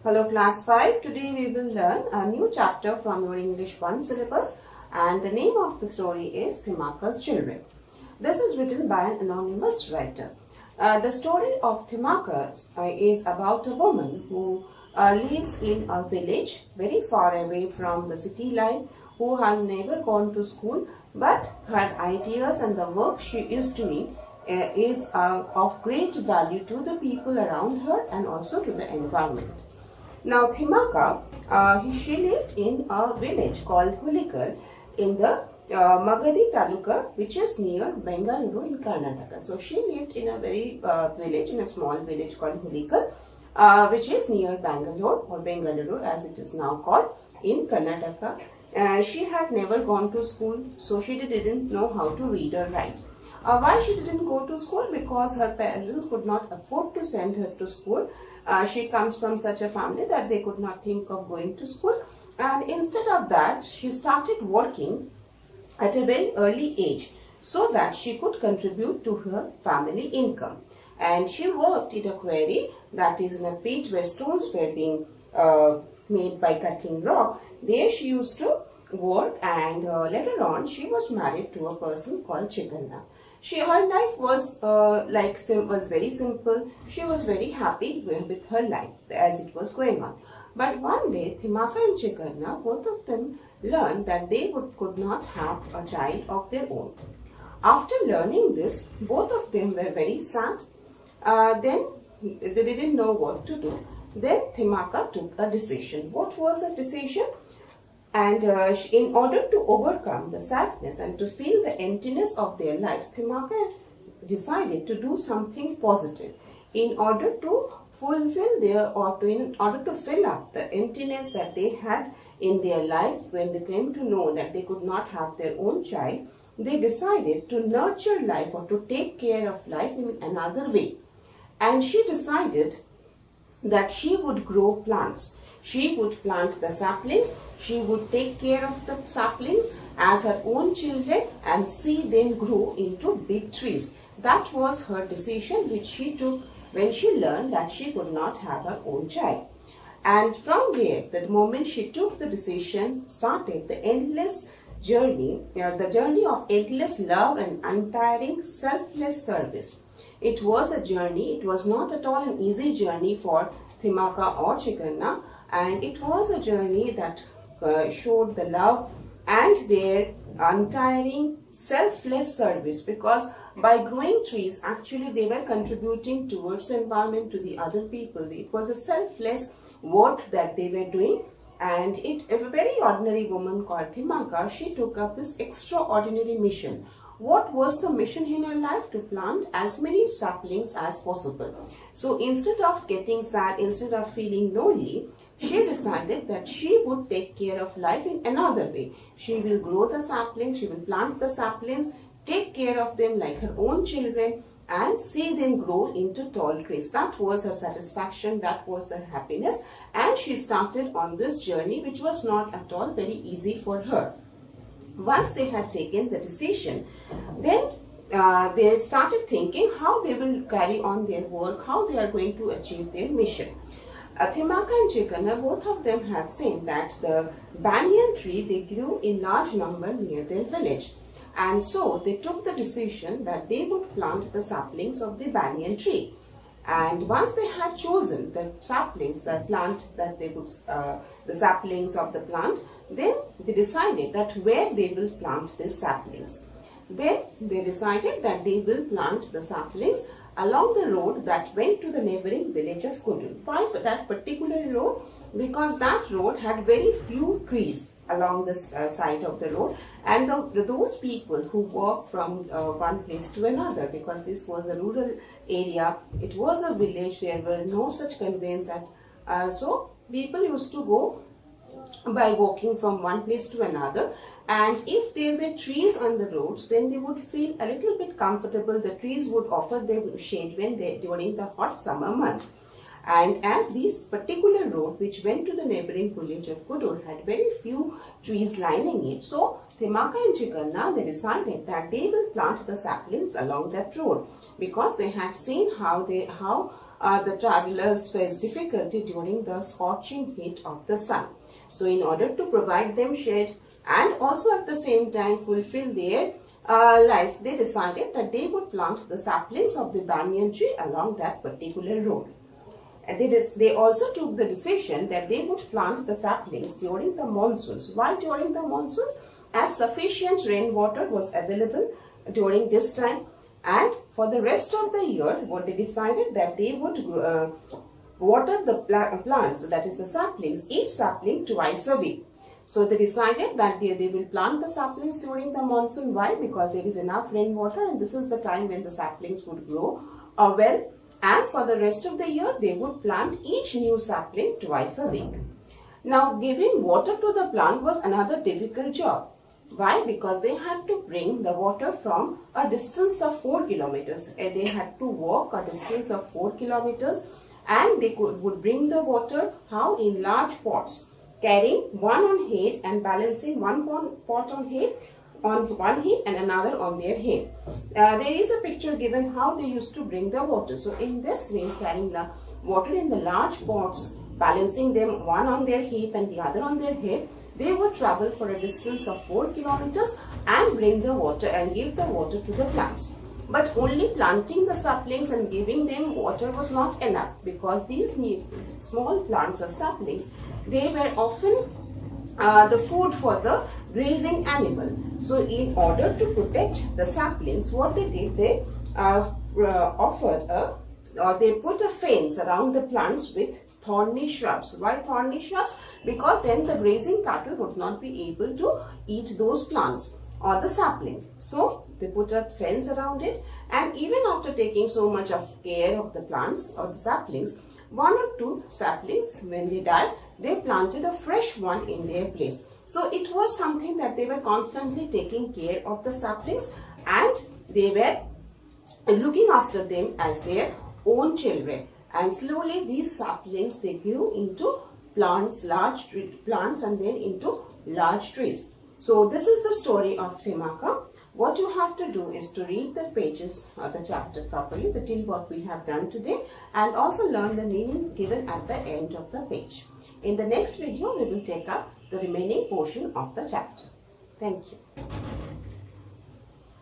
Hello class 5. Today we will learn a new chapter from your English 1 syllabus, and the name of the story is Thimmakka's Children. This is written by an anonymous writer. The story of Thimmakka is about a woman who lives in a village very far away from the city life, who has never gone to school, but her ideas and the work she is doing is of great value to the people around her and also to the environment. Now, Thimmakka, she lived in a village called Hulikal in the Magadi Taluka, which is near Bengaluru in Karnataka. So, she lived in a very village, in a small village called Hulikal, which is near Bangalore or Bengaluru as it is now called in Karnataka. She had never gone to school, so she didn't know how to read or write. Why she didn't go to school? Because her parents could not afford to send her to school. She comes from such a family that they could not think of going to school, and instead of that she started working at a very early age so that she could contribute to her family income. And she worked in a quarry, that is in a pit where stones were being made by cutting rock. There she used to work, and later on she was married to a person called Chikanna. Her life was was very simple. She was very happy with her life as it was going on. But one day, Thimmakka and Chikanna, both of them learned that they could not have a child of their own. After learning this, both of them were very sad. Then they didn't know what to do. Then Thimmakka took a decision. What was the decision? And in order to overcome the sadness and to feel the emptiness of their lives, Thimmakka decided to do something positive in order to fulfill in order to fill up the emptiness that they had in their life. When they came to know that they could not have their own child, they decided to nurture life or to take care of life in another way. And she decided that she would grow plants. She would plant the saplings, she would take care of the saplings as her own children and see them grow into big trees. That was her decision which she took when she learned that she could not have her own child. And from there, the moment she took the decision, started the endless journey, the journey of endless love and untiring selfless service. It was a journey, it was not at all an easy journey for Thimmakka or Chikanna. And it was a journey that showed the love and their untiring selfless service, because by growing trees actually they were contributing towards the environment, to the other people. It was a selfless work that they were doing, and a very ordinary woman called Thimmakka, she took up this extraordinary mission. What was the mission in her life? To plant as many saplings as possible. So instead of getting sad, instead of feeling lonely, she decided that she would take care of life in another way. She will grow the saplings, she will plant the saplings, take care of them like her own children and see them grow into tall trees. That was her satisfaction, that was her happiness, and she started on this journey which was not at all very easy for her. Once they had taken the decision, then they started thinking how they will carry on their work, how they are going to achieve their mission. Thimmakka and Chikanna, both of them had seen that the banyan tree, they grew in large number near their village. And so they took the decision that they would plant the saplings of the banyan tree. And once they had chosen the saplings, the saplings of the plant, then they decided that where they will plant these saplings. Then they decided that they will plant the saplings along the road that went to the neighboring village of Kudur. Why that particular road? Because that road had very few trees along the side of the road, and those people who walk from one place to another, because this was a rural area, it was a village, there were no such conveyance, so people used to go by walking from one place to another. And if there were trees on the roads, then they would feel a little bit comfortable. The trees would offer them shade during the hot summer months. And as this particular road which went to the neighboring village of Kudur had very few trees lining it, so Thimmakka and Chikanna, they decided that they will plant the saplings along that road, because they had seen how the travelers faced difficulty during the scorching heat of the sun. So in order to provide them shade and also at the same time fulfill their life, they decided that they would plant the saplings of the banyan tree along that particular road. And they also took the decision that they would plant the saplings during the monsoons. Why during the monsoons? As sufficient rainwater was available during this time, and for the rest of the year, what they decided that they would water the plants, that is the saplings, each sapling twice a week. So they decided that they will plant the saplings during the monsoon. Why? Because there is enough rainwater and this is the time when the saplings would grow well. And for the rest of the year, they would plant each new sapling twice a week. Now, giving water to the plant was another difficult job. Why? Because they had to bring the water from a distance of 4 kilometers. They had to walk a distance of 4 kilometers and they would bring the water, how? In large pots, carrying one on head and balancing one pot on head on one head and another on their head. There is a picture given how they used to bring the water. So in this way, carrying the water in the large pots, balancing them one on their hip and the other on their head, they would travel for a distance of 4 kilometers and bring the water and give the water to the plants. But only planting the saplings and giving them water was not enough, because these small plants or saplings, they were often the food for the grazing animal. So in order to protect the saplings, what they did, they they put a fence around the plants with thorny shrubs. Why thorny shrubs? Because then the grazing cattle would not be able to eat those plants or the saplings. So they put a fence around it, and even after taking so much of care of the plants or the saplings, 1 or 2 saplings, when they died, they planted a fresh one in their place. So it was something that they were constantly taking care of the saplings and they were looking after them as their own children. And slowly these saplings, they grew into plants, large plants, and then into large trees. So this is the story of Thimmakka. What you have to do is to read the pages of the chapter properly, till what we have done today, and also learn the meaning given at the end of the page. In the next video, we will take up the remaining portion of the chapter. Thank you.